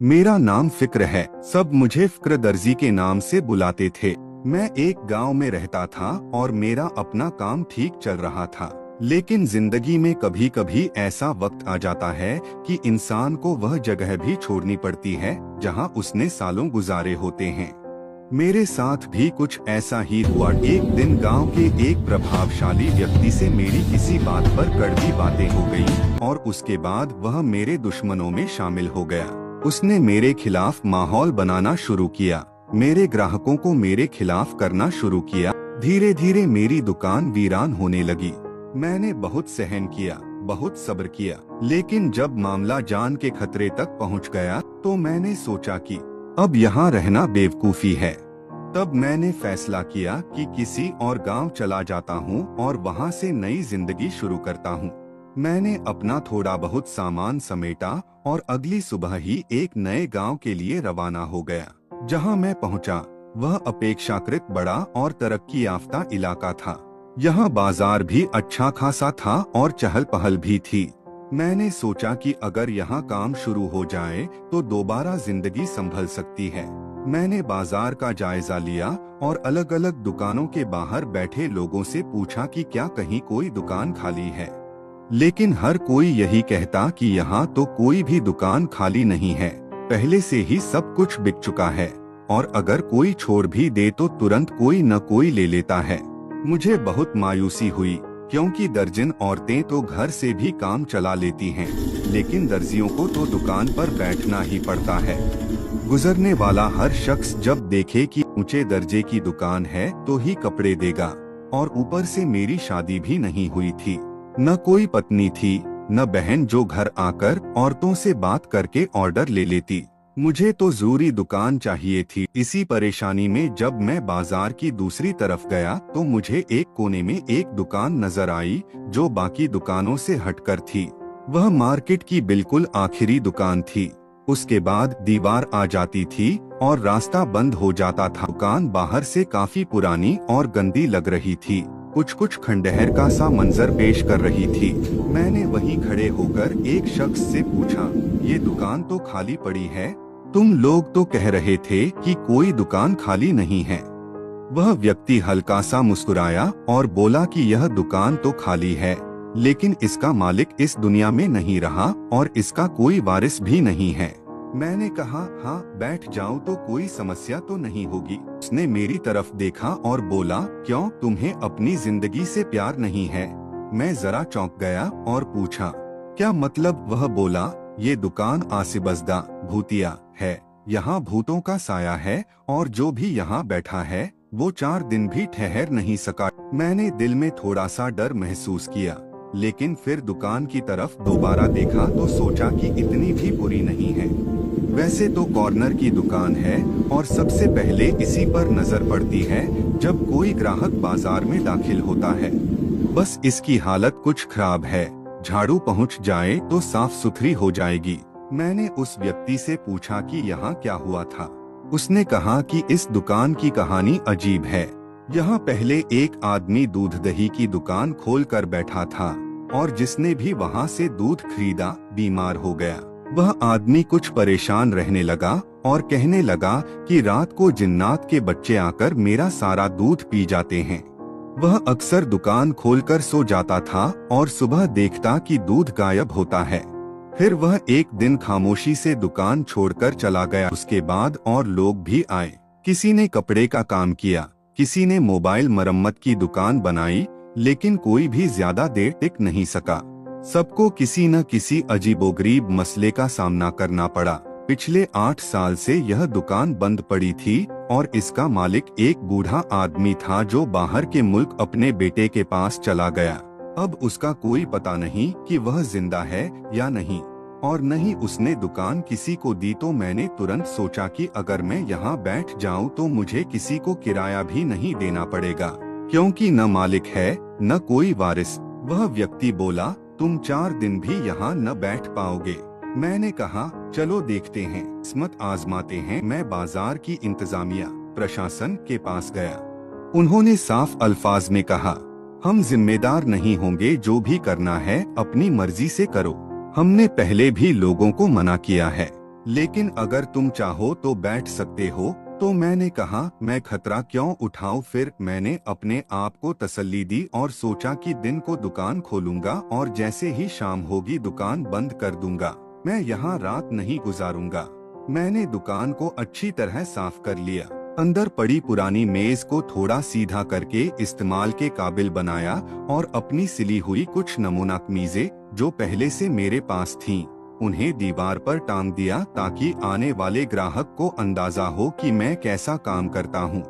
मेरा नाम फिक्र है। सब मुझे फिक्र दर्जी के नाम से बुलाते थे। मैं एक गांव में रहता था और मेरा अपना काम ठीक चल रहा था। लेकिन जिंदगी में कभी कभी ऐसा वक्त आ जाता है कि इंसान को वह जगह भी छोड़नी पड़ती है जहां उसने सालों गुजारे होते हैं। मेरे साथ भी कुछ ऐसा ही हुआ। एक दिन गांव के एक प्रभावशाली व्यक्ति से मेरी किसी बात पर कड़वी बातें हो गई और उसके बाद वह मेरे दुश्मनों में शामिल हो गया। उसने मेरे खिलाफ माहौल बनाना शुरू किया, मेरे ग्राहकों को मेरे खिलाफ करना शुरू किया। धीरे धीरे मेरी दुकान वीरान होने लगी। मैंने बहुत सहन किया, बहुत सब्र किया, लेकिन जब मामला जान के खतरे तक पहुंच गया तो मैंने सोचा कि अब यहाँ रहना बेवकूफी है। तब मैंने फैसला किया कि किसी और गांव चला जाता हूँ और वहाँ से नई जिंदगी शुरू करता हूँ। मैंने अपना थोड़ा बहुत सामान समेटा और अगली सुबह ही एक नए गांव के लिए रवाना हो गया। जहां मैं पहुंचा वह अपेक्षाकृत बड़ा और तरक्की याफ्ता इलाका था। यहां बाजार भी अच्छा खासा था और चहल पहल भी थी। मैंने सोचा कि अगर यहां काम शुरू हो जाए तो दोबारा जिंदगी संभल सकती है। मैंने बाजार का जायजा लिया और अलग अलग दुकानों के बाहर बैठे लोगों से पूछा कि क्या कहीं कोई दुकान खाली है। लेकिन हर कोई यही कहता कि यहाँ तो कोई भी दुकान खाली नहीं है, पहले से ही सब कुछ बिक चुका है और अगर कोई छोड़ भी दे तो तुरंत कोई न कोई ले लेता है। मुझे बहुत मायूसी हुई, क्योंकि दर्जन औरतें तो घर से भी काम चला लेती हैं, लेकिन दर्जियों को तो दुकान पर बैठना ही पड़ता है। गुजरने वाला हर शख्स जब देखे कि ऊंचे दर्जे की दुकान है तो ही कपड़े देगा, और ऊपर से मेरी शादी भी नहीं हुई थी, न कोई पत्नी थी, न बहन जो घर आकर औरतों से बात करके ऑर्डर ले लेती। मुझे तो जरूरी दुकान चाहिए थी। इसी परेशानी में जब मैं बाजार की दूसरी तरफ गया तो मुझे एक कोने में एक दुकान नजर आई जो बाकी दुकानों से हटकर थी। वह मार्केट की बिल्कुल आखिरी दुकान थी। उसके बाद दीवार आ जाती थी और रास्ता बंद हो जाता था। दुकान बाहर से काफी पुरानी और गंदी लग रही थी, कुछ कुछ खंडहर का सा मंजर पेश कर रही थी। मैंने वहीं खड़े होकर एक शख्स से पूछा, ये दुकान तो खाली पड़ी है, तुम लोग तो कह रहे थे कि कोई दुकान खाली नहीं है। वह व्यक्ति हल्का सा मुस्कुराया और बोला कि यह दुकान तो खाली है, लेकिन इसका मालिक इस दुनिया में नहीं रहा और इसका कोई वारिस भी नहीं है। मैंने कहा, हाँ बैठ जाऊं तो कोई समस्या तो नहीं होगी। उसने मेरी तरफ देखा और बोला, क्यों, तुम्हें अपनी जिंदगी से प्यार नहीं है? मैं जरा चौंक गया और पूछा, क्या मतलब? वह बोला, ये दुकान आसिबजदा भूतिया है, यहाँ भूतों का साया है और जो भी यहाँ बैठा है वो 4 दिन भी ठहर नहीं सका। मैंने दिल में थोड़ा सा डर महसूस किया, लेकिन फिर दुकान की तरफ दोबारा देखा तो सोचा कि इतनी भी बुरी नहीं है। वैसे तो कॉर्नर की दुकान है और सबसे पहले इसी पर नजर पड़ती है जब कोई ग्राहक बाजार में दाखिल होता है। बस इसकी हालत कुछ खराब है, झाड़ू पहुंच जाए तो साफ सुथरी हो जाएगी। मैंने उस व्यक्ति से पूछा कि यहाँ क्या हुआ था। उसने कहा कि इस दुकान की कहानी अजीब है। यहाँ पहले एक आदमी दूध दही की दुकान खोलकर बैठा था और जिसने भी वहाँ से दूध खरीदा बीमार हो गया। वह आदमी कुछ परेशान रहने लगा और कहने लगा कि रात को जिन्नात के बच्चे आकर मेरा सारा दूध पी जाते हैं। वह अक्सर दुकान खोलकर सो जाता था और सुबह देखता कि दूध गायब होता है। फिर वह एक दिन खामोशी से दुकान छोड़कर चला गया। उसके बाद और लोग भी आए, किसी ने कपड़े का काम किया, किसी ने मोबाइल मरम्मत की दुकान बनाई, लेकिन कोई भी ज्यादा देर टिक नहीं सका। सबको किसी न किसी अजीबोगरीब मसले का सामना करना पड़ा। पिछले 8 साल से यह दुकान बंद पड़ी थी और इसका मालिक एक बूढ़ा आदमी था जो बाहर के मुल्क अपने बेटे के पास चला गया। अब उसका कोई पता नहीं कि वह जिंदा है या नहीं, और न ही उसने दुकान किसी को दी। तो मैंने तुरंत सोचा कि अगर मैं यहाँ बैठ जाऊँ तो मुझे किसी को किराया भी नहीं देना पड़ेगा, क्योंकि न मालिक है न कोई वारिस। वह व्यक्ति बोला, तुम 4 दिन भी यहाँ न बैठ पाओगे। मैंने कहा, चलो देखते हैं, किस्मत आजमाते हैं। मैं बाजार की इंतजामिया प्रशासन के पास गया। उन्होंने साफ अल्फाज में कहा, हम जिम्मेदार नहीं होंगे, जो भी करना है अपनी मर्जी से करो। हमने पहले भी लोगों को मना किया है, लेकिन अगर तुम चाहो तो बैठ सकते हो। तो मैंने कहा मैं खतरा क्यों उठाऊं। फिर मैंने अपने आप को तसल्ली दी और सोचा कि दिन को दुकान खोलूंगा और जैसे ही शाम होगी दुकान बंद कर दूंगा। मैं यहाँ रात नहीं गुजारूंगा। मैंने दुकान को अच्छी तरह साफ कर लिया। अंदर पड़ी पुरानी मेज को थोड़ा सीधा करके इस्तेमाल के काबिल बनाया और अपनी सिली हुई कुछ नमूना कमीजें जो पहले से मेरे पास थीं, उन्हें दीवार पर टांग दिया ताकि आने वाले ग्राहक को अंदाजा हो कि मैं कैसा काम करता हूँ।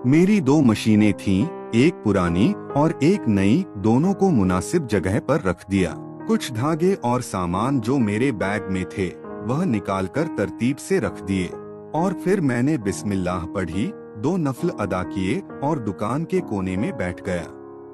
मेरी 2 मशीनें थीं, एक पुरानी और एक नई, दोनों को मुनासिब जगह पर रख दिया। कुछ धागे और सामान जो मेरे बैग में थे वह निकालकर तरतीब से रख दिए और फिर मैंने बिस्मिल्लाह पढ़ी, 2 नफल अदा किए और दुकान के कोने में बैठ गया।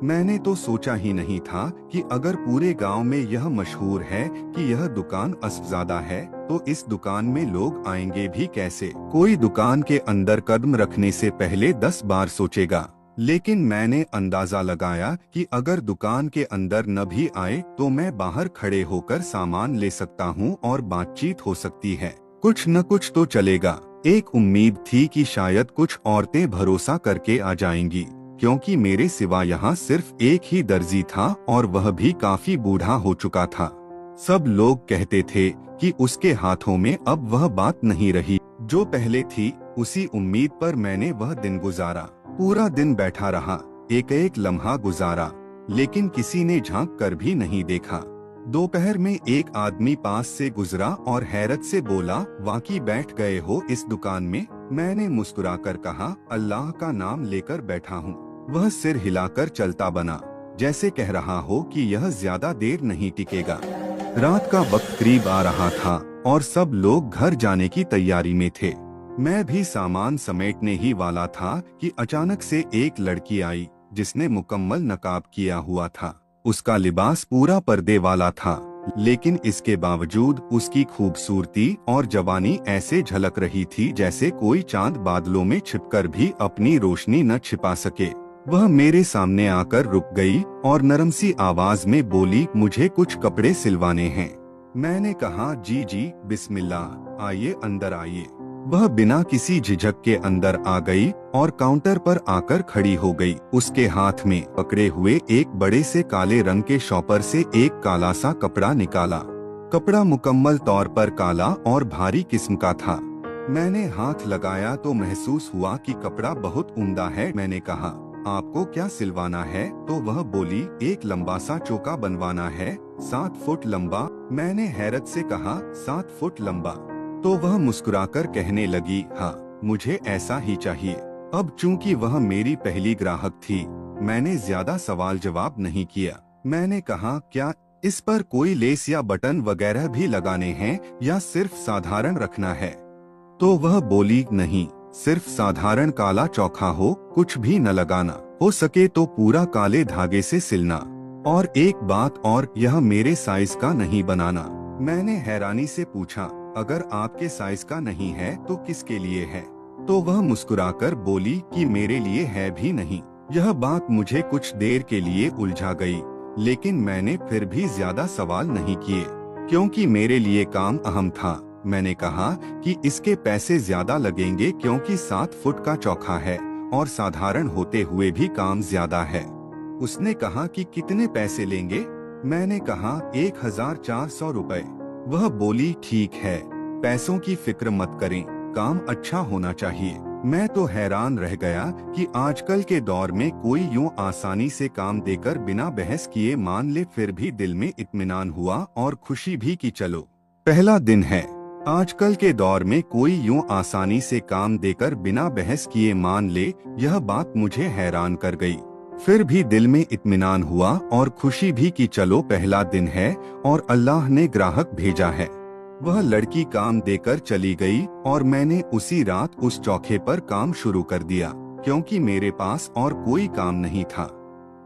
मैंने तो सोचा ही नहीं था कि अगर पूरे गांव में यह मशहूर है कि यह दुकान अस्फज़ादा है तो इस दुकान में लोग आएंगे भी कैसे। कोई दुकान के अंदर कदम रखने से पहले 10 बार सोचेगा। लेकिन मैंने अंदाजा लगाया कि अगर दुकान के अंदर न भी आए तो मैं बाहर खड़े होकर सामान ले सकता हूँ और बातचीत हो सकती है। कुछ न कुछ तो चलेगा। एक उम्मीद थी कि शायद कुछ औरतें भरोसा करके आ जाएंगी, क्योंकि मेरे सिवा यहाँ सिर्फ एक ही दर्जी था और वह भी काफी बूढ़ा हो चुका था। सब लोग कहते थे कि उसके हाथों में अब वह बात नहीं रही जो पहले थी। उसी उम्मीद पर मैंने वह दिन गुजारा। पूरा दिन बैठा रहा, एक एक लम्हा गुजारा, लेकिन किसी ने झांक कर भी नहीं देखा। दोपहर में एक आदमी पास से गुजरा और हैरत से बोला, वाकई बैठ गए हो इस दुकान में। मैंने मुस्कुराकर कहा, अल्लाह का नाम लेकर बैठा हूँ। वह सिर हिलाकर चलता बना, जैसे कह रहा हो कि यह ज्यादा देर नहीं टिकेगा। रात का वक्त करीब आ रहा था और सब लोग घर जाने की तैयारी में थे। मैं भी सामान समेटने ही वाला था कि अचानक से एक लड़की आई जिसने मुकम्मल नकाब किया हुआ था। उसका लिबास पूरा पर्दे वाला था, लेकिन इसके बावजूद उसकी खूबसूरती और जवानी ऐसे झलक रही थी जैसे कोई चांद बादलों में छिपकर भी अपनी रोशनी न छिपा सके। वह मेरे सामने आकर रुक गई और नरम सी आवाज में बोली, मुझे कुछ कपड़े सिलवाने हैं। मैंने कहा, जी जी बिस्मिल्लाह, आइए अंदर आइए। वह बिना किसी झिझक के अंदर आ गई और काउंटर पर आकर खड़ी हो गई। उसके हाथ में पकड़े हुए एक बड़े से काले रंग के शॉपर से एक काला सा कपड़ा निकाला। कपड़ा मुकम्मल तौर पर काला और भारी किस्म का था। मैंने हाथ लगाया तो महसूस हुआ कि कपड़ा बहुत उम्दा है। मैंने कहा, आपको क्या सिलवाना है? तो वह बोली, एक लंबा सा चोका बनवाना है, 7 फुट लंबा। मैंने हैरत से कहा, 7 फुट लंबा? तो वह मुस्कुराकर कहने लगी, हाँ मुझे ऐसा ही चाहिए। अब चूंकि वह मेरी पहली ग्राहक थी, मैंने ज्यादा सवाल जवाब नहीं किया। मैंने कहा, क्या इस पर कोई लेस या बटन वगैरह भी लगाने हैं या सिर्फ साधारण रखना है? तो वह बोली, नहीं, सिर्फ साधारण काला चौखा हो, कुछ भी न लगाना, हो सके तो पूरा काले धागे से सिलना। और एक बात और, यह मेरे साइज का नहीं बनाना। मैंने हैरानी से पूछा, अगर आपके साइज का नहीं है तो किसके लिए है? तो वह मुस्कुराकर बोली कि मेरे लिए है भी नहीं। यह बात मुझे कुछ देर के लिए उलझा गई, लेकिन मैंने फिर भी ज्यादा सवाल नहीं किए, क्योंकि मेरे लिए काम अहम था। मैंने कहा कि इसके पैसे ज्यादा लगेंगे क्योंकि 7 फुट का चौखा है और साधारण होते हुए भी काम ज्यादा है। उसने कहा कि कितने पैसे लेंगे? मैंने कहा, 1400 रुपए। वह बोली, ठीक है, पैसों की फिक्र मत करें, काम अच्छा होना चाहिए। मैं तो हैरान रह गया कि आजकल के दौर में कोई यूं आसानी से काम देकर बिना बहस किए मान ले। फिर भी दिल में इत्मीनान हुआ और खुशी भी कि चलो पहला दिन है। आजकल के दौर में कोई यूं आसानी से काम देकर बिना बहस किए मान ले, यह बात मुझे हैरान कर गई। फिर भी दिल में इत्मीनान हुआ और खुशी भी कि चलो पहला दिन है और अल्लाह ने ग्राहक भेजा है। वह लड़की काम देकर चली गई और मैंने उसी रात उस चौखे पर काम शुरू कर दिया, क्योंकि मेरे पास और कोई काम नहीं था।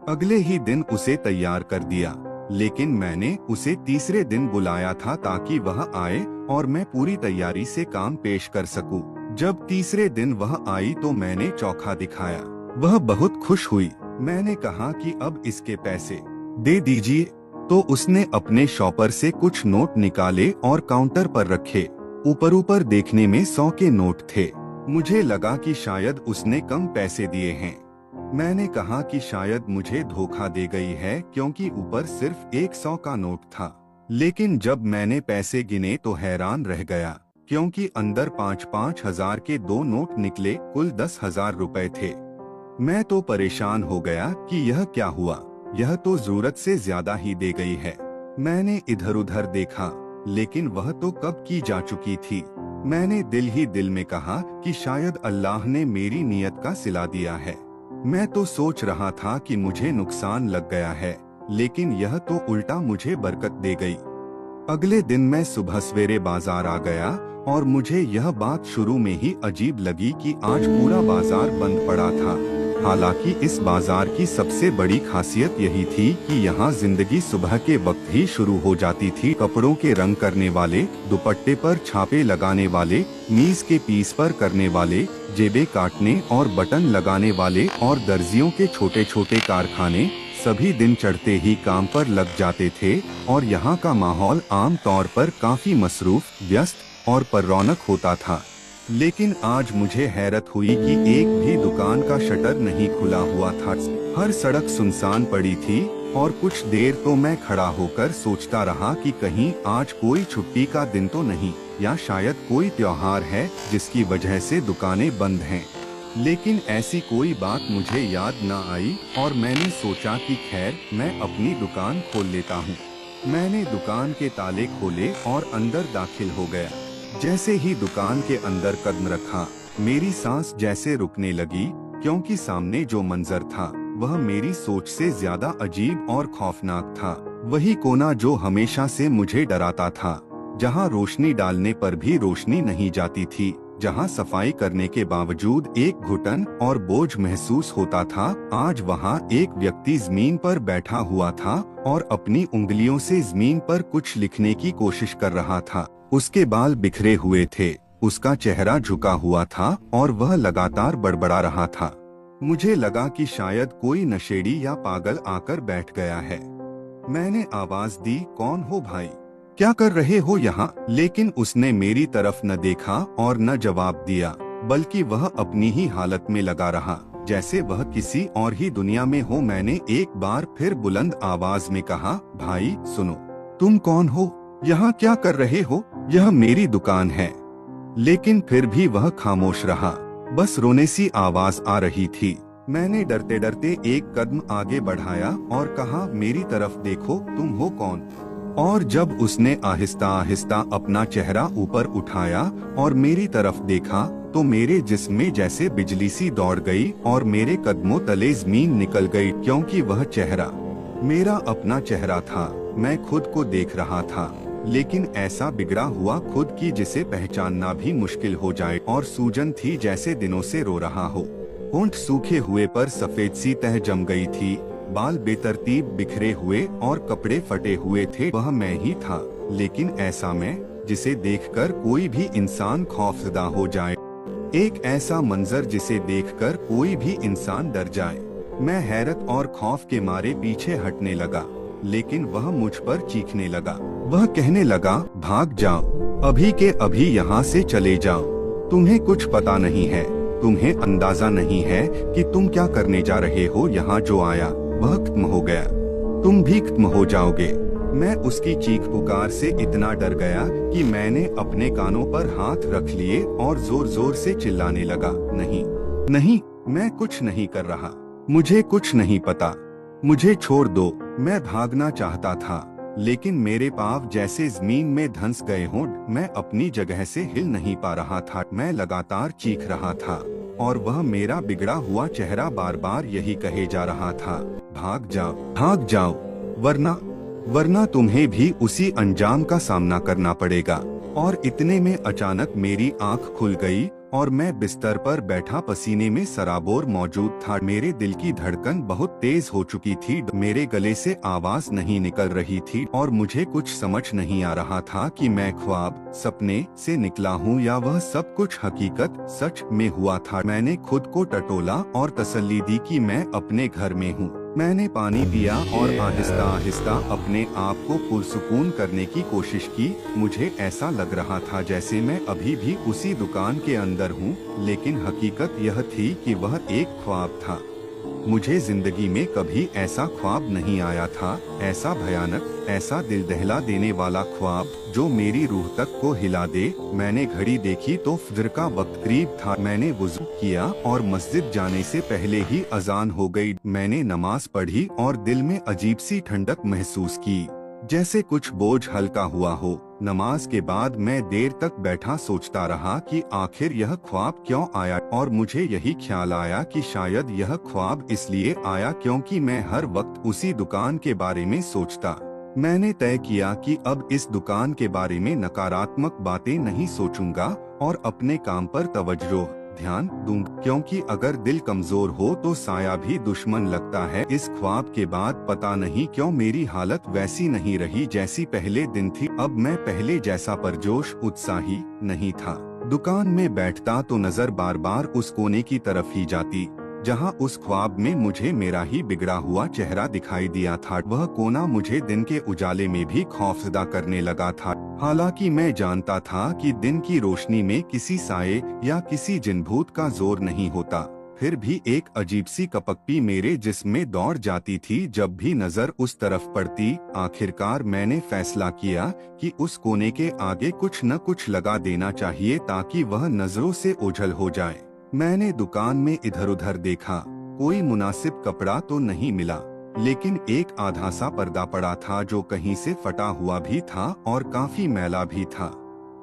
अगले ही दिन उसे तैयार कर दिया, लेकिन मैंने उसे तीसरे दिन बुलाया था ताकि वह आए और मैं पूरी तैयारी से काम पेश कर सकूं। जब तीसरे दिन वह आई तो मैंने चौखा दिखाया। वह बहुत खुश हुई। मैंने कहा कि अब इसके पैसे दे दीजिए। तो उसने अपने शॉपर से कुछ नोट निकाले और काउंटर पर रखे। ऊपर ऊपर देखने में 100 के नोट थे। मुझे लगा कि शायद उसने कम पैसे दिए हैं। मैंने कहा कि शायद मुझे धोखा दे गई है क्योंकि ऊपर सिर्फ 100 का नोट था। लेकिन जब मैंने पैसे गिने तो हैरान रह गया क्योंकि अंदर 5-5 हजार के 2 नोट निकले, कुल 10,000 रुपए थे। मैं तो परेशान हो गया कि यह क्या हुआ, यह तो जरूरत से ज्यादा ही दे गई है। मैंने इधर उधर देखा लेकिन वह तो कब की जा चुकी थी। मैंने दिल ही दिल में कहा कि शायद अल्लाह ने मेरी नीयत का सिला दिया है। मैं तो सोच रहा था कि मुझे नुकसान लग गया है, लेकिन यह तो उल्टा मुझे बरकत दे गई। अगले दिन मैं सुबह सवेरे बाजार आ गया और मुझे यह बात शुरू में ही अजीब लगी कि आज पूरा बाजार बंद पड़ा था। हालांकि इस बाजार की सबसे बड़ी खासियत यही थी कि यहाँ जिंदगी सुबह के वक्त ही शुरू हो जाती थी। कपड़ों के रंग करने वाले, दुपट्टे पर छापे लगाने वाले, मीज के पीस पर करने वाले, जेबें काटने और बटन लगाने वाले और दर्जियों के छोटे छोटे कारखाने सभी दिन चढ़ते ही काम पर लग जाते थे और यहाँ का माहौल आम तौर पर काफी मसरूफ, व्यस्त और पररौनक होता था। लेकिन आज मुझे हैरत हुई कि एक भी दुकान का शटर नहीं खुला हुआ था। हर सड़क सुनसान पड़ी थी और कुछ देर तो मैं खड़ा होकर सोचता रहा कि कहीं आज कोई छुट्टी का दिन तो नहीं, या शायद कोई त्योहार है जिसकी वजह से दुकानें बंद हैं। लेकिन ऐसी कोई बात मुझे याद न आई और मैंने सोचा कि खैर मैं अपनी दुकान खोल लेता हूँ। मैंने दुकान के ताले खोले और अंदर दाखिल हो गया। जैसे ही दुकान के अंदर कदम रखा, मेरी सांस जैसे रुकने लगी क्योंकि सामने जो मंजर था वह मेरी सोच से ज्यादा अजीब और खौफनाक था। वही कोना जो हमेशा से मुझे डराता था, जहाँ रोशनी डालने पर भी रोशनी नहीं जाती थी, जहाँ सफाई करने के बावजूद एक घुटन और बोझ महसूस होता था। आज वहाँ एक व्यक्ति जमीन पर बैठा हुआ था और अपनी उंगलियों से जमीन पर कुछ लिखने की कोशिश कर रहा था। उसके बाल बिखरे हुए थे, उसका चेहरा झुका हुआ था और वह लगातार बड़बड़ा रहा था। मुझे लगा कि शायद कोई नशेड़ी या पागल आकर बैठ गया है। मैंने आवाज दी, कौन हो भाई, क्या कर रहे हो यहाँ? लेकिन उसने मेरी तरफ न देखा और न जवाब दिया, बल्कि वह अपनी ही हालत में लगा रहा, जैसे वह किसी और ही दुनिया में हो। मैंने एक बार फिर बुलंद आवाज में कहा, भाई सुनो, तुम कौन हो, यहाँ क्या कर रहे हो? यह मेरी दुकान है। लेकिन फिर भी वह खामोश रहा, बस रोने सी आवाज आ रही थी। मैंने डरते डरते एक कदम आगे बढ़ाया और कहा, मेरी तरफ देखो, तुम हो कौन? और जब उसने आहिस्ता आहिस्ता अपना चेहरा ऊपर उठाया और मेरी तरफ देखा तो मेरे जिस्म में जैसे बिजली सी दौड़ गई और मेरे कदमों तले जमीन निकल गई, क्योंकि वह चेहरा मेरा अपना चेहरा था। मैं खुद को देख रहा था, लेकिन ऐसा बिगड़ा हुआ खुद की जिसे पहचानना भी मुश्किल हो जाए, और सूजन थी जैसे दिनों से रो रहा हो। होंठ सूखे हुए पर सफेद सी तह जम गई थी, बाल बेतरतीब बिखरे हुए और कपड़े फटे हुए थे। वह मैं ही था, लेकिन ऐसा मैं जिसे देखकर कोई भी इंसान खौफजदा हो जाए, एक ऐसा मंजर जिसे देखकर कोई भी इंसान डर जाए। मैं हैरत और खौफ के मारे पीछे हटने लगा, लेकिन वह मुझ पर चीखने लगा। वह कहने लगा, भाग जाओ, अभी के अभी यहाँ से चले जाओ, तुम्हें कुछ पता नहीं है, तुम्हें अंदाजा नहीं है कि तुम क्या करने जा रहे हो। यहाँ जो आया वह खत्म हो गया, तुम भी खत्म हो जाओगे। मैं उसकी चीख पुकार से इतना डर गया कि मैंने अपने कानों पर हाथ रख लिए और जोर जोर से चिल्लाने लगा, नहीं नहीं, मैं कुछ नहीं कर रहा, मुझे कुछ नहीं पता, मुझे छोड़ दो। मैं भागना चाहता था, लेकिन मेरे पाँव जैसे जमीन में धंस गए हों। मैं अपनी जगह से हिल नहीं पा रहा था। मैं लगातार चीख रहा था और वह मेरा बिगड़ा हुआ चेहरा बार बार यही कहे जा रहा था, भाग जाओ, भाग जाओ, वरना तुम्हें भी उसी अंजाम का सामना करना पड़ेगा। और इतने में अचानक मेरी आंख खुल गई और मैं बिस्तर पर बैठा पसीने में सराबोर मौजूद था। मेरे दिल की धड़कन बहुत तेज हो चुकी थी, मेरे गले से आवाज नहीं निकल रही थी और मुझे कुछ समझ नहीं आ रहा था कि मैं ख्वाब, सपने से निकला हूँ या वह सब कुछ हकीकत सच में हुआ था। मैंने खुद को टटोला और तसल्ली दी कि मैं अपने घर में हूँ। मैंने पानी पिया और आहिस्ता आहिस्ता अपने आप को पुरसुकून करने की कोशिश की। मुझे ऐसा लग रहा था जैसे मैं अभी भी उसी दुकान के अंदर हूँ, लेकिन हकीकत यह थी कि वह एक ख्वाब था। मुझे जिंदगी में कभी ऐसा ख्वाब नहीं आया था, ऐसा भयानक, ऐसा दिल दहला देने वाला ख्वाब जो मेरी रूह तक को हिला दे। मैंने घड़ी देखी तो फजर का वक्त करीब था। मैंने वुज़ू किया और मस्जिद जाने से पहले ही अजान हो गई। मैंने नमाज पढ़ी और दिल में अजीब सी ठंडक महसूस की, जैसे कुछ बोझ हल्का हुआ हो। नमाज के बाद मैं देर तक बैठा सोचता रहा कि आखिर यह ख्वाब क्यों आया, और मुझे यही ख्याल आया कि शायद यह ख्वाब इसलिए आया क्योंकि मैं हर वक्त उसी दुकान के बारे में सोचता। मैंने तय किया कि अब इस दुकान के बारे में नकारात्मक बातें नहीं सोचूंगा और अपने काम पर तवज्जो ध्यान दूंगा, क्योंकि अगर दिल कमजोर हो तो साया भी दुश्मन लगता है। इस ख्वाब के बाद पता नहीं क्यों मेरी हालत वैसी नहीं रही जैसी पहले दिन थी। अब मैं पहले जैसा परजोश उत्साही नहीं था। दुकान में बैठता तो नजर बार बार उस कोने की तरफ ही जाती जहां उस ख्वाब में मुझे मेरा ही बिगड़ा हुआ चेहरा दिखाई दिया था। वह कोना मुझे दिन के उजाले में भी खौफजदा करने लगा था। हालांकि मैं जानता था कि दिन की रोशनी में किसी साये या किसी जिनभूत का जोर नहीं होता, फिर भी एक अजीब सी कपकपी मेरे जिस्म में दौड़ जाती थी जब भी नजर उस तरफ पड़ती। आखिरकार मैंने फैसला किया कि उस कोने के आगे कुछ न कुछ लगा देना चाहिए ताकि वह नजरों से ओझल हो जाए। मैंने दुकान में इधर उधर देखा, कोई मुनासिब कपड़ा तो नहीं मिला, लेकिन एक आधा सा पर्दा पड़ा था जो कहीं से फटा हुआ भी था और काफी मैला भी था।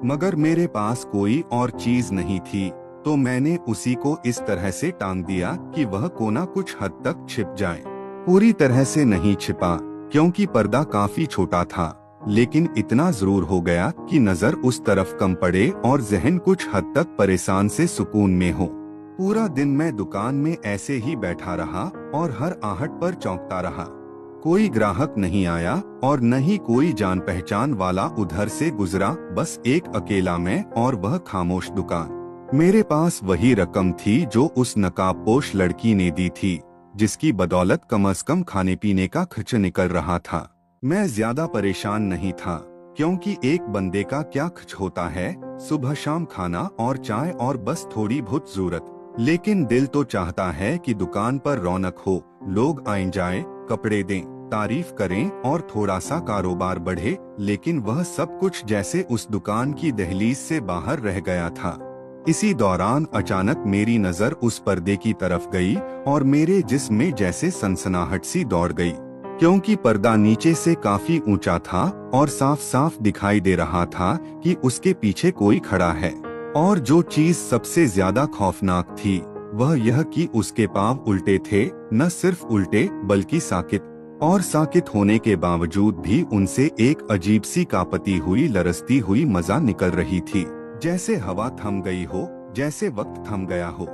मगर मेरे पास कोई और चीज नहीं थी, तो मैंने उसी को इस तरह से टांग दिया कि वह कोना कुछ हद तक छिप जाए। पूरी तरह से नहीं छिपा क्योंकि पर्दा काफी छोटा था, लेकिन इतना जरूर हो गया कि नजर उस तरफ कम पड़े और जहन कुछ हद तक परेशान से सुकून में हो। पूरा दिन मैं दुकान में ऐसे ही बैठा रहा और हर आहट पर चौंकता रहा। कोई ग्राहक नहीं आया और न ही कोई जान पहचान वाला उधर से गुजरा, बस एक अकेला मैं और वह खामोश दुकान। मेरे पास वही रकम थी जो उस नकाबपोश लड़की ने दी थी, जिसकी बदौलत कम से कम खाने पीने का खर्च निकल रहा था। मैं ज्यादा परेशान नहीं था, क्योंकि एक बंदे का क्या खर्च होता है, सुबह शाम खाना और चाय और बस थोड़ी बहुत जरूरत। लेकिन दिल तो चाहता है कि दुकान पर रौनक हो, लोग आए जाएं, कपड़े दें, तारीफ करें और थोड़ा सा कारोबार बढ़े। लेकिन वह सब कुछ जैसे उस दुकान की दहलीज से बाहर रह गया था। इसी दौरान अचानक मेरी नजर उस पर्दे की तरफ गई और मेरे जिस्म में जैसे सनसनाहट सी दौड़ गई, क्योंकि पर्दा नीचे से काफी ऊंचा था और साफ साफ दिखाई दे रहा था कि उसके पीछे कोई खड़ा है। और जो चीज सबसे ज्यादा खौफनाक थी वह यह कि उसके पांव उल्टे थे, न सिर्फ उल्टे बल्कि साकित, और साकित होने के बावजूद भी उनसे एक अजीब सी कांपती हुई लरसती हुई मजा निकल रही थी, जैसे हवा थम गई हो, जैसे वक्त थम गया हो।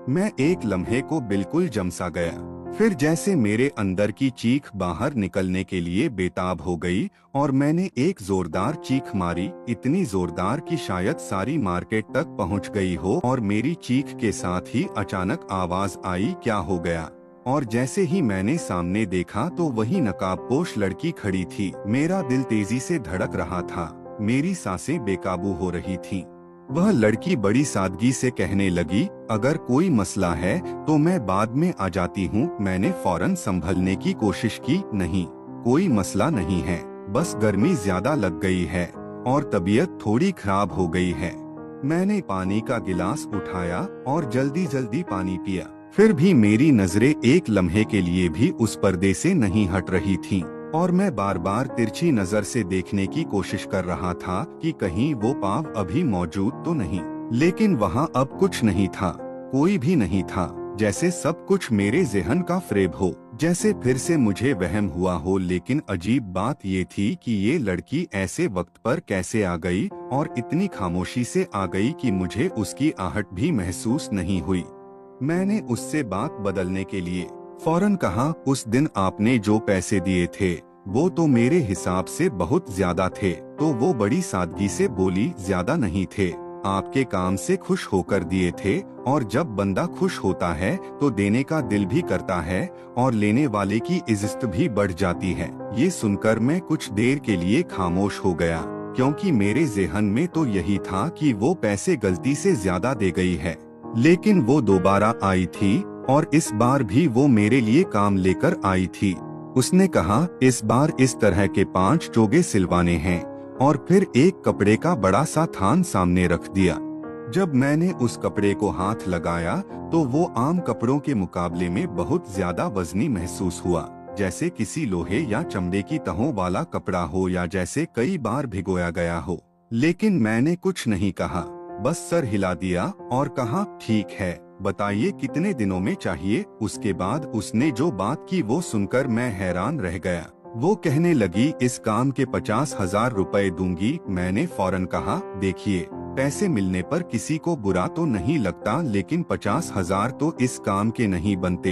मैं एक लम्हे को बिल्कुल जमसा गया, फिर जैसे मेरे अंदर की चीख बाहर निकलने के लिए बेताब हो गई और मैंने एक जोरदार चीख मारी, इतनी जोरदार कि शायद सारी मार्केट तक पहुंच गई हो। और मेरी चीख के साथ ही अचानक आवाज आई, क्या हो गया? और जैसे ही मैंने सामने देखा तो वही नकाबपोश लड़की खड़ी थी। मेरा दिल तेजी से धड़क रहा था, मेरी सांसें बेकाबू हो रही थीं। वह लड़की बड़ी सादगी से कहने लगी, अगर कोई मसला है तो मैं बाद में आ जाती हूँ। मैंने फौरन संभलने की कोशिश की, नहीं, कोई मसला नहीं है, बस गर्मी ज्यादा लग गई है और तबीयत थोड़ी खराब हो गई है। मैंने पानी का गिलास उठाया और जल्दी जल्दी पानी पिया। फिर भी मेरी नजरें एक लम्हे के लिए भी उस पर्दे से नहीं हट रही थीं। और मैं बार बार तिरछी नजर से देखने की कोशिश कर रहा था कि कहीं वो पांव अभी मौजूद तो नहीं। लेकिन वहाँ अब कुछ नहीं था, कोई भी नहीं था, जैसे सब कुछ मेरे ज़हन का फ़रेब हो, जैसे फिर से मुझे वहम हुआ हो। लेकिन अजीब बात ये थी कि ये लड़की ऐसे वक्त पर कैसे आ गई और इतनी खामोशी से आ गई कि मुझे उसकी आहट भी महसूस नहीं हुई। मैंने उससे बात बदलने के लिए फौरन कहा, उस दिन आपने जो पैसे दिए थे वो तो मेरे हिसाब से बहुत ज्यादा थे। तो वो बड़ी सादगी से बोली, ज्यादा नहीं थे, आपके काम से खुश होकर दिए थे, और जब बंदा खुश होता है तो देने का दिल भी करता है और लेने वाले की इज्जत भी बढ़ जाती है। ये सुनकर मैं कुछ देर के लिए खामोश हो गया, क्योंकि मेरे ज़हन में तो यही था कि वो पैसे गलती से ज्यादा दे गई है। लेकिन वो दोबारा आई थी और इस बार भी वो मेरे लिए काम लेकर आई थी। उसने कहा, इस बार इस तरह के 5 चोगे सिलवाने हैं, और फिर एक कपड़े का बड़ा सा थान सामने रख दिया। जब मैंने उस कपड़े को हाथ लगाया तो वो आम कपड़ों के मुकाबले में बहुत ज्यादा वजनी महसूस हुआ, जैसे किसी लोहे या चमड़े की तहों वाला कपड़ा हो, या जैसे कई बार भिगोया गया हो। लेकिन मैंने कुछ नहीं कहा, बस सर हिला दिया और कहा, ठीक है, बताइए कितने दिनों में चाहिए। उसके बाद उसने जो बात की वो सुनकर मैं हैरान रह गया। वो कहने लगी, इस काम के 50,000 रुपए दूंगी। मैंने फौरन कहा, देखिए, पैसे मिलने पर किसी को बुरा तो नहीं लगता, लेकिन 50,000 तो इस काम के नहीं बनते।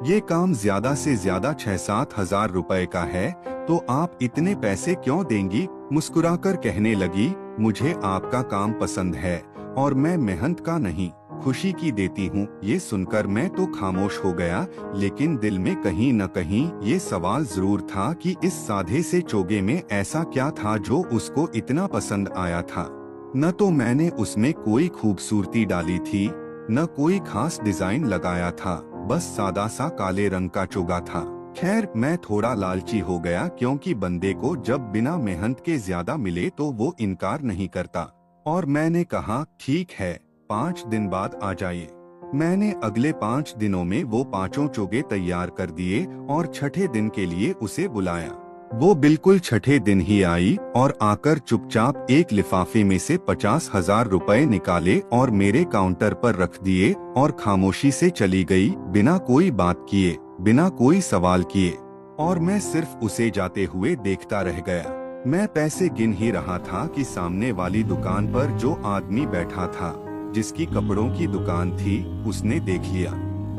ये काम ज्यादा से ज्यादा 6-7 हजार रुपए का है, तो आप इतने पैसे क्यों देंगी? मुस्कुराकर कहने लगी, मुझे आपका काम पसंद है और मैं मेहनत का नहीं, खुशी की देती हूँ। ये सुनकर मैं तो खामोश हो गया, लेकिन दिल में कहीं न कहीं ये सवाल जरूर था कि इस सादे से चोगे में ऐसा क्या था जो उसको इतना पसंद आया था। न तो मैंने उसमें कोई खूबसूरती डाली थी, न कोई खास डिजाइन लगाया था, बस सादा सा काले रंग का चोगा था। खैर, मैं थोड़ा लालची हो गया, क्योंकि बंदे को जब बिना मेहनत के ज्यादा मिले तो वो इनकार नहीं करता, और मैंने कहा, ठीक है, 5 दिन बाद आ जाइए। मैंने अगले 5 दिनों में वो 5 चोगे तैयार कर दिए और छठे दिन के लिए उसे बुलाया। वो बिल्कुल छठे दिन ही आई और आकर चुपचाप एक लिफाफे में से 50,000 रुपए निकाले और मेरे काउंटर पर रख दिए और खामोशी से चली गई, बिना कोई बात किए, बिना कोई सवाल किए। और मैं सिर्फ उसे जाते हुए देखता रह गया। मैं पैसे गिन ही रहा था कि सामने वाली दुकान पर जो आदमी बैठा था, जिसकी कपड़ों की दुकान थी, उसने देख लिया।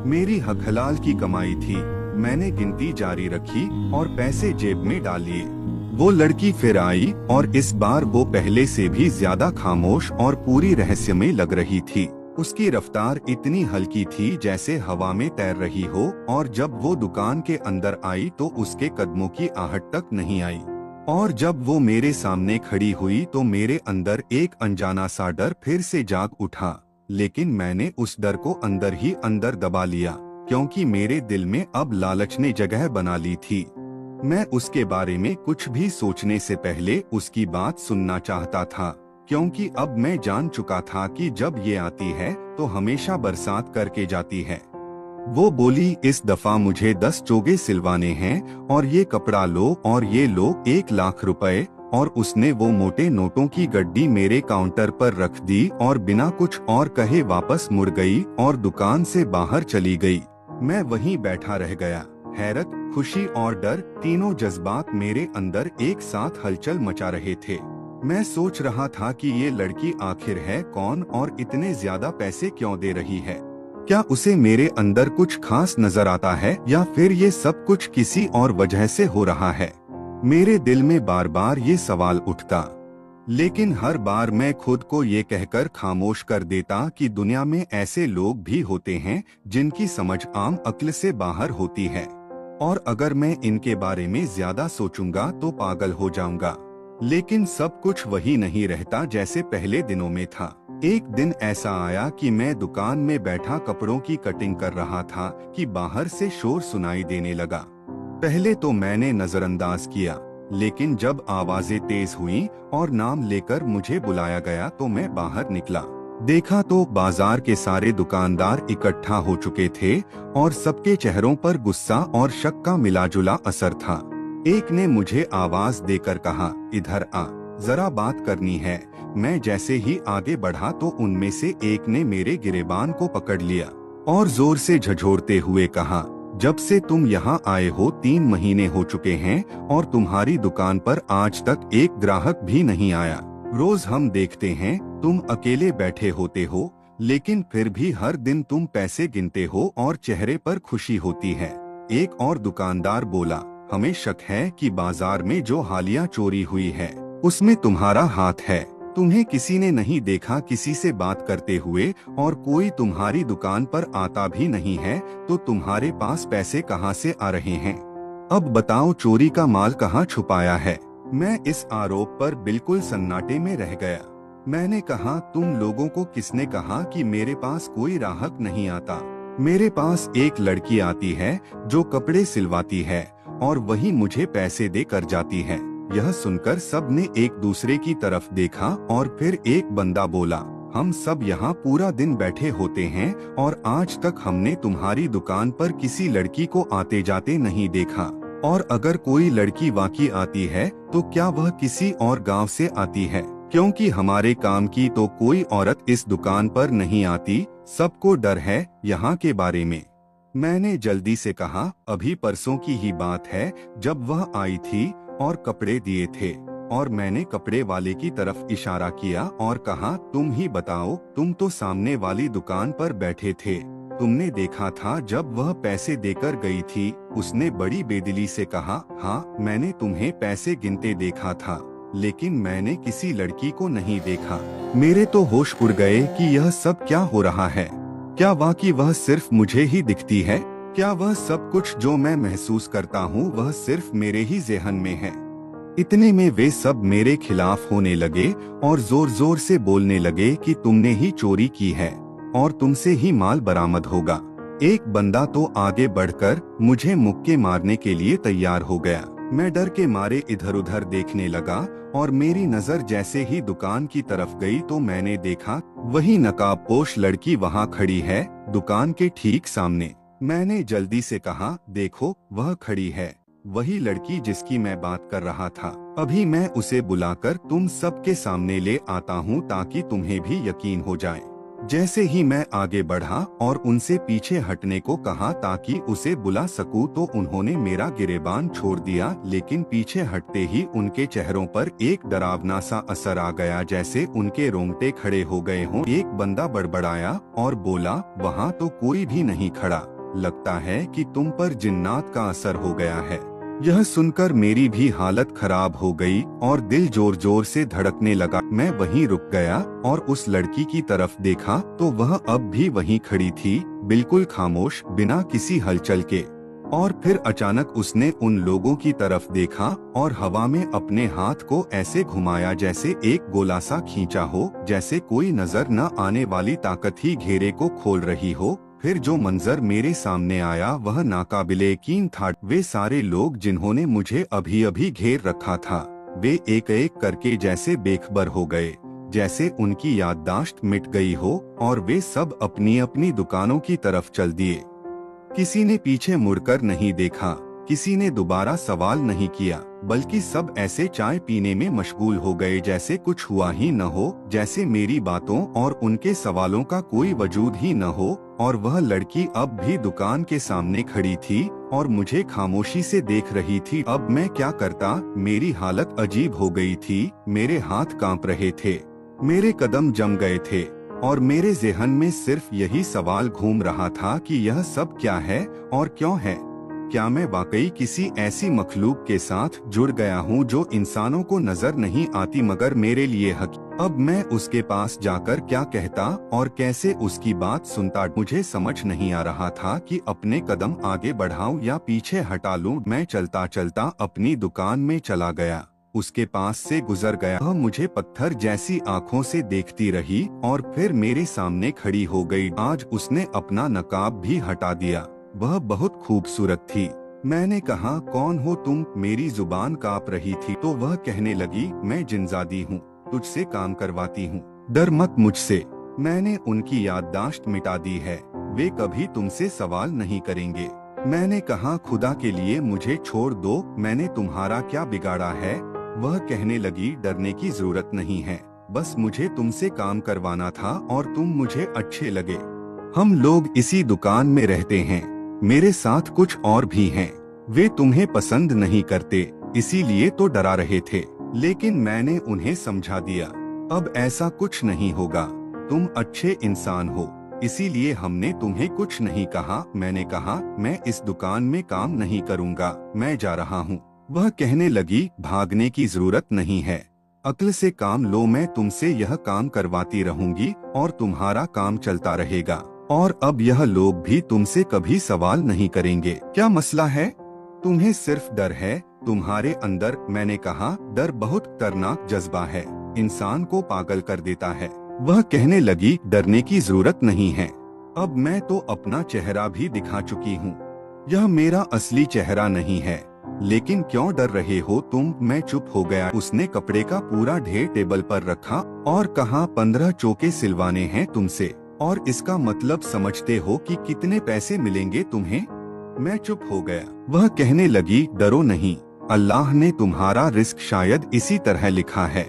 मेरी हक हलाल की कमाई थी। मैंने गिनती जारी रखी और पैसे जेब में डाल लिए। वो लड़की फिर आई और इस बार वो पहले से भी ज्यादा खामोश और पूरी रहस्यमय लग रही थी। उसकी रफ्तार इतनी हल्की थी जैसे हवा में तैर रही हो, और जब वो दुकान के अंदर आई तो उसके कदमों की आहट तक नहीं आई। और जब वो मेरे सामने खड़ी हुई तो मेरे अंदर एक अनजाना सा डर फिर से जाग उठा, लेकिन मैंने उस डर को अंदर ही अंदर दबा लिया, क्योंकि मेरे दिल में अब लालच ने जगह बना ली थी। मैं उसके बारे में कुछ भी सोचने से पहले उसकी बात सुनना चाहता था, क्योंकि अब मैं जान चुका था कि जब ये आती है तो हमेशा बरसात करके जाती है। वो बोली, इस दफा मुझे 10 चोगे सिलवाने हैं और ये कपड़ा लो और ये लो 1 लाख रुपए। और उसने वो मोटे नोटों की गड्डी मेरे काउंटर पर रख दी और बिना कुछ और कहे वापस मुड़ गई और दुकान से बाहर चली गई। मैं वहीं बैठा रह गया। हैरत, खुशी और डर, तीनों जज्बात मेरे अंदर एक साथ हलचल मचा रहे थे। मैं सोच रहा था कि ये लड़की आखिर है कौन और इतने ज्यादा पैसे क्यों दे रही है। क्या उसे मेरे अंदर कुछ खास नजर आता है, या फिर ये सब कुछ किसी और वजह से हो रहा है। मेरे दिल में बार बार ये सवाल उठता, लेकिन हर बार मैं खुद को ये कहकर खामोश कर देता कि दुनिया में ऐसे लोग भी होते हैं जिनकी समझ आम अक्ल से बाहर होती है, और अगर मैं इनके बारे में ज्यादा सोचूंगा तो पागल हो जाऊंगा। लेकिन सब कुछ वही नहीं रहता जैसे पहले दिनों में था। एक दिन ऐसा आया कि मैं दुकान में बैठा कपड़ों की कटिंग कर रहा था कि बाहर से शोर सुनाई देने लगा। पहले तो मैंने नजरअंदाज किया, लेकिन जब आवाजें तेज हुई और नाम लेकर मुझे बुलाया गया तो मैं बाहर निकला। देखा तो बाजार के सारे दुकानदार इकट्ठा हो चुके थे और सबके चेहरों पर गुस्सा और शक का मिलाजुला असर था। एक ने मुझे आवाज देकर कहा, इधर आ, जरा बात करनी है। मैं जैसे ही आगे बढ़ा तो उनमें से एक ने मेरे गिरेबान को पकड़ लिया और जोर से झंझोड़ते हुए कहा, जब से तुम यहाँ आए हो 3 महीने हो चुके हैं और तुम्हारी दुकान पर आज तक एक ग्राहक भी नहीं आया। रोज हम देखते हैं तुम अकेले बैठे होते हो, लेकिन फिर भी हर दिन तुम पैसे गिनते हो और चेहरे पर खुशी होती है। एक और दुकानदार बोला, हमें शक है कि बाजार में जो हालिया चोरी हुई है उसमें तुम्हारा हाथ है। तुम्हें किसी ने नहीं देखा किसी से बात करते हुए और कोई तुम्हारी दुकान पर आता भी नहीं है, तो तुम्हारे पास पैसे कहाँ से आ रहे हैं? अब बताओ चोरी का माल कहाँ छुपाया है? मैं इस आरोप पर बिल्कुल सन्नाटे में रह गया। मैंने कहा, तुम लोगों को किसने कहा कि मेरे पास कोई ग्राहक नहीं आता? मेरे पास एक लड़की आती है जो कपड़े सिलवाती है और वही मुझे पैसे दे कर जाती है। यह सुनकर सब ने एक दूसरे की तरफ देखा और फिर एक बंदा बोला, हम सब यहाँ पूरा दिन बैठे होते हैं और आज तक हमने तुम्हारी दुकान पर किसी लड़की को आते जाते नहीं देखा, और अगर कोई लड़की वाकई आती है तो क्या वह किसी और गांव से आती है? क्योंकि हमारे काम की तो कोई औरत इस दुकान पर नहीं आती, सबको डर है यहाँ के बारे में। मैंने जल्दी से कहा, अभी परसों की ही बात है जब वह आई थी और कपड़े दिए थे, और मैंने कपड़े वाले की तरफ इशारा किया और कहा, तुम ही बताओ, तुम तो सामने वाली दुकान पर बैठे थे, तुमने देखा था जब वह पैसे देकर गई थी? उसने बड़ी बेदिली से कहा, हाँ मैंने तुम्हें पैसे गिनते देखा था, लेकिन मैंने किसी लड़की को नहीं देखा। मेरे तो होश उड़ गए कि यह सब क्या हो रहा है। क्या वाकई वह सिर्फ मुझे ही दिखती है? क्या वह सब कुछ जो मैं महसूस करता हूँ वह सिर्फ मेरे ही ज़हन में है? इतने में वे सब मेरे खिलाफ होने लगे और जोर जोर से बोलने लगे कि तुमने ही चोरी की है और तुमसे ही माल बरामद होगा। एक बंदा तो आगे बढ़कर मुझे मुक्के मारने के लिए तैयार हो गया। मैं डर के मारे इधर उधर देखने लगा और मेरी नजर जैसे ही दुकान की तरफ गई तो मैंने देखा वही नकाबपोश लड़की वहाँ खड़ी है, दुकान के ठीक सामने। मैंने जल्दी से कहा, देखो वह खड़ी है, वही लड़की जिसकी मैं बात कर रहा था। अभी मैं उसे बुलाकर तुम सबके सामने ले आता हूँ ताकि तुम्हें भी यकीन हो जाए। जैसे ही मैं आगे बढ़ा और उनसे पीछे हटने को कहा ताकि उसे बुला सकूं, तो उन्होंने मेरा गिरेबान छोड़ दिया, लेकिन पीछे हटते ही उनके चेहरों पर एक डरावना सा असर आ गया, जैसे उनके रोंगटे खड़े हो गए हों। एक बंदा बड़बड़ाया और बोला, वहाँ तो कोई भी नहीं खड़ा, लगता है कि तुम पर जिन्नात का असर हो गया है। यह सुनकर मेरी भी हालत खराब हो गई और दिल जोर जोर से धड़कने लगा। मैं वहीं रुक गया और उस लड़की की तरफ देखा तो वह अब भी वहीं खड़ी थी, बिल्कुल खामोश, बिना किसी हलचल के। और फिर अचानक उसने उन लोगों की तरफ देखा और हवा में अपने हाथ को ऐसे घुमाया जैसे एक गोला सा खींचा हो, जैसे कोई नजर न आने वाली ताकत ही घेरे को खोल रही हो। फिर जो मंजर मेरे सामने आया वह नाकाबिले यकीन था। वे सारे लोग जिन्होंने मुझे अभी अभी घेर रखा था, वे एक एक करके जैसे बेखबर हो गए, जैसे उनकी याददाश्त मिट गई हो, और वे सब अपनी अपनी दुकानों की तरफ चल दिए। किसी ने पीछे मुड़कर नहीं देखा, किसी ने दोबारा सवाल नहीं किया, बल्कि सब ऐसे चाय पीने में मशगूल हो गए जैसे कुछ हुआ ही न हो, जैसे मेरी बातों और उनके सवालों का कोई वजूद ही न हो। और वह लड़की अब भी दुकान के सामने खड़ी थी और मुझे खामोशी से देख रही थी। अब मैं क्या करता? मेरी हालत अजीब हो गई थी, मेरे हाथ कांप रहे थे, मेरे कदम जम गए थे और मेरे ज़हन में सिर्फ यही सवाल घूम रहा था कि यह सब क्या है और क्यों है? क्या मैं वाकई किसी ऐसी मखलूक के साथ जुड़ गया हूँ जो इंसानों को नजर नहीं आती मगर मेरे लिए हक? अब मैं उसके पास जाकर क्या कहता और कैसे उसकी बात सुनता? मुझे समझ नहीं आ रहा था कि अपने कदम आगे बढ़ाऊं या पीछे हटा लूं। मैं चलता चलता अपनी दुकान में चला गया, उसके पास से गुजर गया। वह मुझे पत्थर जैसी आंखों से देखती रही और फिर मेरे सामने खड़ी हो गई। आज उसने अपना नकाब भी हटा दिया, वह बहुत खूबसूरत थी। मैंने कहा, कौन हो तुम? मेरी जुबान कांप रही थी तो वह कहने लगी, मैं जिनजादी हूँ, तुझसे काम करवाती हूँ, डर मत मुझसे। मैंने उनकी याददाश्त मिटा दी है, वे कभी तुमसे सवाल नहीं करेंगे। मैंने कहा, खुदा के लिए मुझे छोड़ दो, मैंने तुम्हारा क्या बिगाड़ा है? वह कहने लगी, डरने की जरूरत नहीं है, बस मुझे तुमसे काम करवाना था और तुम मुझे अच्छे लगे। हम लोग इसी दुकान में रहते हैं, मेरे साथ कुछ और भी हैं, वे तुम्हें पसंद नहीं करते, इसीलिए तो डरा रहे थे, लेकिन मैंने उन्हें समझा दिया, अब ऐसा कुछ नहीं होगा, तुम अच्छे इंसान हो, इसीलिए हमने तुम्हें कुछ नहीं कहा। मैंने कहा, मैं इस दुकान में काम नहीं करूँगा, मैं जा रहा हूँ। वह कहने लगी, भागने की जरूरत नहीं है, अक्ल से काम लो, मैं तुमसे यह काम करवाती रहूंगी और तुम्हारा काम चलता रहेगा, और अब यह लोग भी तुमसे कभी सवाल नहीं करेंगे। क्या मसला है? तुम्हें सिर्फ डर है तुम्हारे अंदर। मैंने कहा, डर बहुत खतरनाक जज्बा है, इंसान को पागल कर देता है। वह कहने लगी, डरने की जरूरत नहीं है, अब मैं तो अपना चेहरा भी दिखा चुकी हूँ, यह मेरा असली चेहरा नहीं है, लेकिन क्यों डर रहे हो तुम? मैं चुप हो गया। उसने कपड़े का पूरा ढेर टेबल पर रखा और कहा, 15 चोके सिलवाने हैं तुमसे, और इसका मतलब समझते हो कि कितने पैसे मिलेंगे तुम्हें? मैं चुप हो गया। वह कहने लगी, डरो नहीं, अल्लाह ने तुम्हारा रिस्क शायद इसी तरह लिखा है,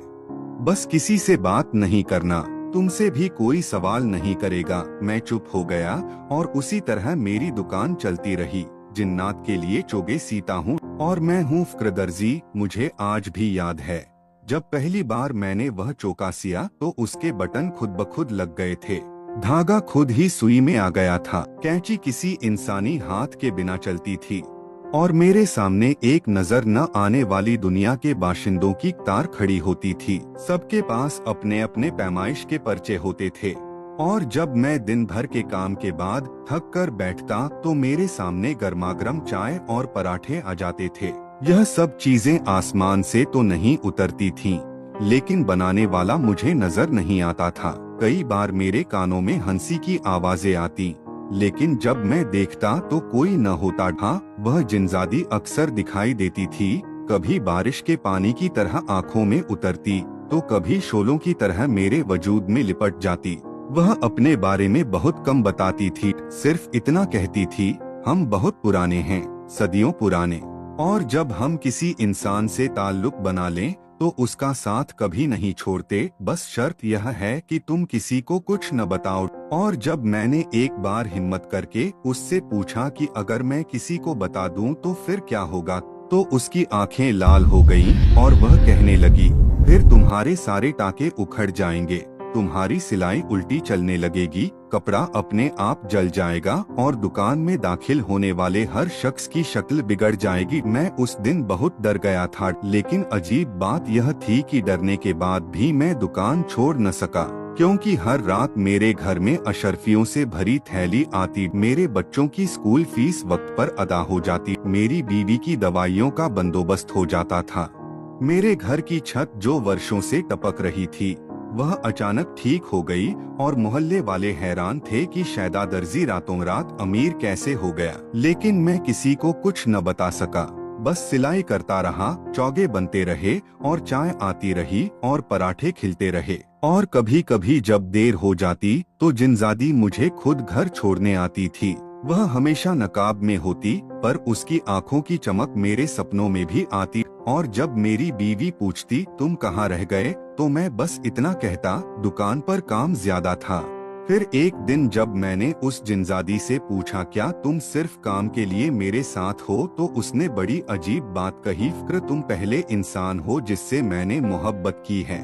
बस किसी से बात नहीं करना, तुमसे भी कोई सवाल नहीं करेगा। मैं चुप हो गया और उसी तरह मेरी दुकान चलती रही। जिन्नात के लिए चोगे सीता हूँ और मैं हूँ फ़क्र दर्जी। मुझे आज भी याद है जब पहली बार मैंने वह चोका सिया तो उसके बटन खुद ब खुद लग गए थे, धागा खुद ही सुई में आ गया था, कैंची किसी इंसानी हाथ के बिना चलती थी, और मेरे सामने एक नजर न आने वाली दुनिया के बाशिंदों की कतार खड़ी होती थी। सबके पास अपने अपने पैमाइश के पर्चे होते थे, और जब मैं दिन भर के काम के बाद थक कर बैठता तो मेरे सामने गर्मागर्म चाय और पराठे आ जाते थे। यह सब चीजें आसमान से तो नहीं उतरती थीं, लेकिन बनाने वाला मुझे नजर नहीं आता था। कई बार मेरे कानों में हंसी की आवाजें आती, लेकिन जब मैं देखता तो कोई न होता था। वह जिनजादी अक्सर दिखाई देती थी, कभी बारिश के पानी की तरह आँखों में उतरती तो कभी शोलों की तरह मेरे वजूद में लिपट जाती। वह अपने बारे में बहुत कम बताती थी, सिर्फ इतना कहती थी, हम बहुत पुराने हैं, सदियों पुराने, और जब हम किसी इंसान से ताल्लुक बना लें तो उसका साथ कभी नहीं छोड़ते, बस शर्त यह है कि तुम किसी को कुछ न बताओ। और जब मैंने एक बार हिम्मत करके उससे पूछा कि अगर मैं किसी को बता दूं तो फिर क्या होगा, तो उसकी आंखें लाल हो गईं और वह कहने लगी, फिर तुम्हारे सारे टाके उखड़ जाएंगे, तुम्हारी सिलाई उल्टी चलने लगेगी, कपड़ा अपने आप जल जाएगा और दुकान में दाखिल होने वाले हर शख्स की शक्ल बिगड़ जाएगी। मैं उस दिन बहुत डर गया था, लेकिन अजीब बात यह थी कि डरने के बाद भी मैं दुकान छोड़ न सका, क्योंकि हर रात मेरे घर में अशर्फियों से भरी थैली आती, मेरे बच्चों की स्कूल फीस वक्त पर अदा हो जाती, मेरी बीवी की दवाइयों का बंदोबस्त हो जाता था। मेरे घर की छत जो वर्षों से टपक रही थी वह अचानक ठीक हो गई और मोहल्ले वाले हैरान थे कि शैदा दर्जी रातों रात अमीर कैसे हो गया। लेकिन मैं किसी को कुछ न बता सका, बस सिलाई करता रहा, चौगे बनते रहे और चाय आती रही और पराठे खिलते रहे। और कभी कभी जब देर हो जाती तो जिनजादी मुझे खुद घर छोड़ने आती थी। वह हमेशा नकाब में होती, पर उसकी आंखों की चमक मेरे सपनों में भी आती, और जब मेरी बीवी पूछती तुम कहाँ रह गए तो मैं बस इतना कहता, दुकान पर काम ज्यादा था। फिर एक दिन जब मैंने उस जिनजादी से पूछा, क्या तुम सिर्फ काम के लिए मेरे साथ हो, तो उसने बड़ी अजीब बात कही, फ़क्र तुम पहले इंसान हो जिससे मैंने मोहब्बत की है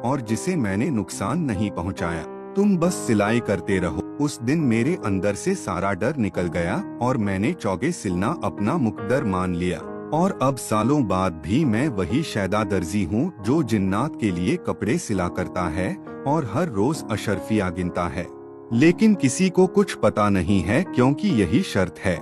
और जिसे मैंने नुकसान नहीं पहुंचाया, तुम बस सिलाई करते रहो। उस दिन मेरे अंदर से सारा डर निकल गया और मैंने चौगे सिलना अपना मुकद्दर मान लिया। और अब सालों बाद भी मैं वही शैदा दर्जी हूँ जो जिन्नात के लिए कपड़े सिला करता है और हर रोज अशर्फिया गिनता है, लेकिन किसी को कुछ पता नहीं है क्योंकि यही शर्त है।